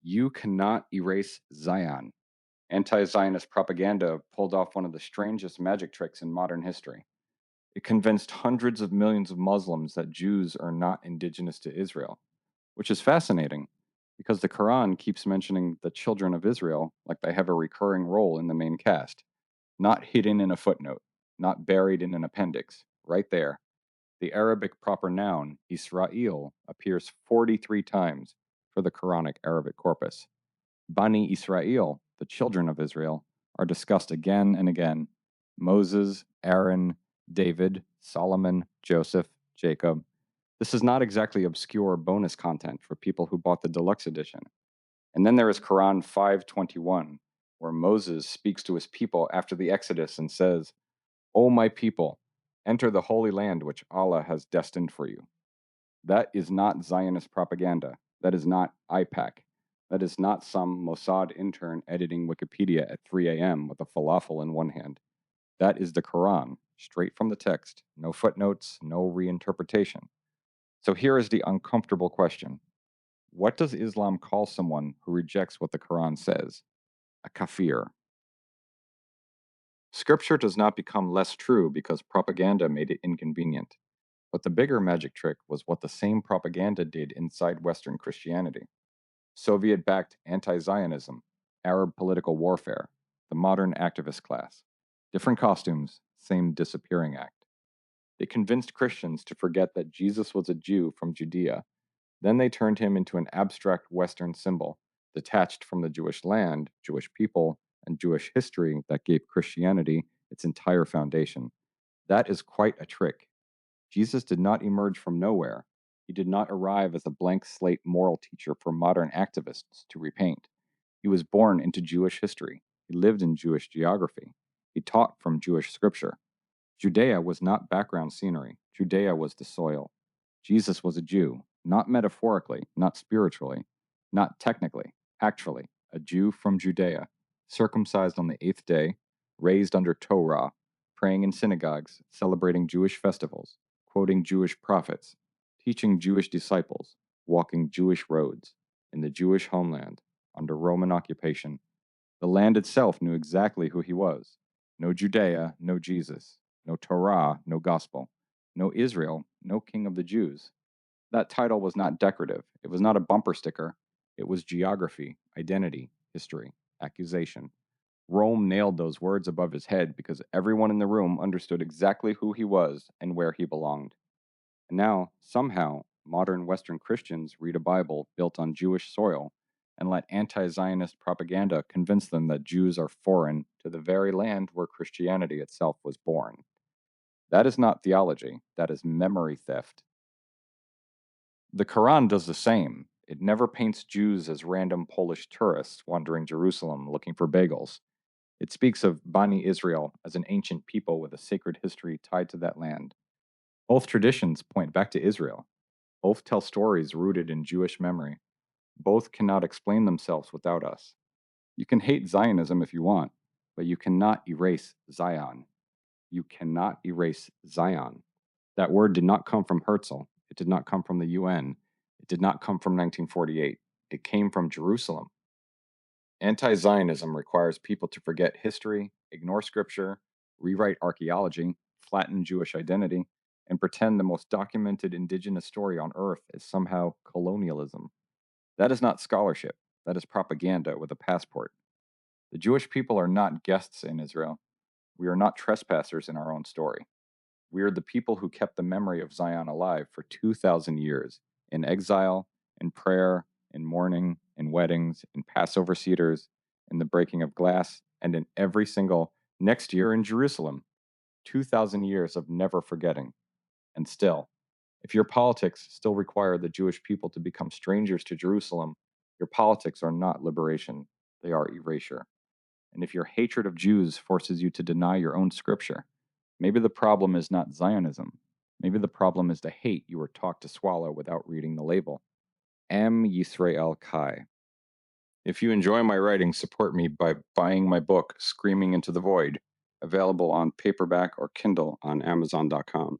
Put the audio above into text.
You cannot erase Zion. Anti Zionist propaganda pulled off one of the strangest magic tricks in modern history. It convinced hundreds of millions of Muslims that Jews are not indigenous to Israel, which is fascinating because the Quran keeps mentioning the children of Israel like they have a recurring role in the main cast, not hidden in a footnote, not buried in an appendix, right there. The Arabic proper noun, Israel, appears 43 times for the Quranic Arabic corpus. Bani Israel, the children of Israel, are discussed again and again. Moses, Aaron, David, Solomon, Joseph, Jacob. This is not exactly obscure bonus content for people who bought the deluxe edition. And then there is Quran 5:21, where Moses speaks to his people after the Exodus and says, "O my people, enter the holy land which Allah has destined for you." That is not Zionist propaganda. That is not IPAC. That is not some Mossad intern editing Wikipedia at 3 a.m. with a falafel in one hand. That is the Quran, straight from the text, no footnotes, no reinterpretation. So here is the uncomfortable question. What does Islam call someone who rejects what the Quran says? A kafir. Scripture does not become less true because propaganda made it inconvenient. But the bigger magic trick was what the same propaganda did inside Western Christianity. Soviet backed anti Zionism, Arab political warfare, the modern activist class. Different costumes, same disappearing act. They convinced Christians to forget that Jesus was a Jew from Judea. Then they turned him into an abstract Western symbol, detached from the Jewish land, Jewish people, and Jewish history that gave Christianity its entire foundation. That is quite a trick. Jesus did not emerge from nowhere. He did not arrive as a blank slate moral teacher for modern activists to repaint. He was born into Jewish history. He lived in Jewish geography. He taught from Jewish scripture. Judea was not background scenery. Judea was the soil. Jesus was a Jew, not metaphorically, not spiritually, not technically, actually, a Jew from Judea, circumcised on the eighth day, raised under Torah, praying in synagogues, celebrating Jewish festivals, quoting Jewish prophets, teaching Jewish disciples, walking Jewish roads, in the Jewish homeland, under Roman occupation. The land itself knew exactly who he was. No Judea, no Jesus. No Torah, no gospel. No Israel, no king of the Jews. That title was not decorative. It was not a bumper sticker. It was geography, identity, history, accusation. Rome nailed those words above his head because everyone in the room understood exactly who he was and where he belonged. And now, somehow, modern Western Christians read a Bible built on Jewish soil and let anti Zionist propaganda convince them that Jews are foreign to the very land where Christianity itself was born. That is not theology, that is memory theft. The Quran does the same. It never paints Jews as random Polish tourists wandering Jerusalem looking for bagels. It speaks of Bani Israel as an ancient people with a sacred history tied to that land. Both traditions point back to Israel. Both tell stories rooted in Jewish memory. Both cannot explain themselves without us. You can hate Zionism if you want, but you cannot erase Zion. You cannot erase Zion. That word did not come from Herzl. It did not come from the UN. It did not come from 1948. It came from Jerusalem. Anti Zionism requires people to forget history, ignore scripture, rewrite archaeology, flatten Jewish identity, and pretend the most documented indigenous story on earth is somehow colonialism. That is not scholarship. That is propaganda with a passport. The Jewish people are not guests in Israel. We are not trespassers in our own story. We are the people who kept the memory of Zion alive for 2,000 years in exile, in prayer, in mourning, in weddings, in Passover cedars, in the breaking of glass, and in every single next year in Jerusalem. 2,000 years of never forgetting. And still, if your politics still require the Jewish people to become strangers to Jerusalem, your politics are not liberation, they are erasure. And if your hatred of Jews forces you to deny your own scripture, maybe the problem is not Zionism. Maybe the problem is the hate you were taught to swallow without reading the label. Am Yisrael Kai. If you enjoy my writing, support me by buying my book, Screaming into the Void, available on paperback or Kindle on Amazon.com.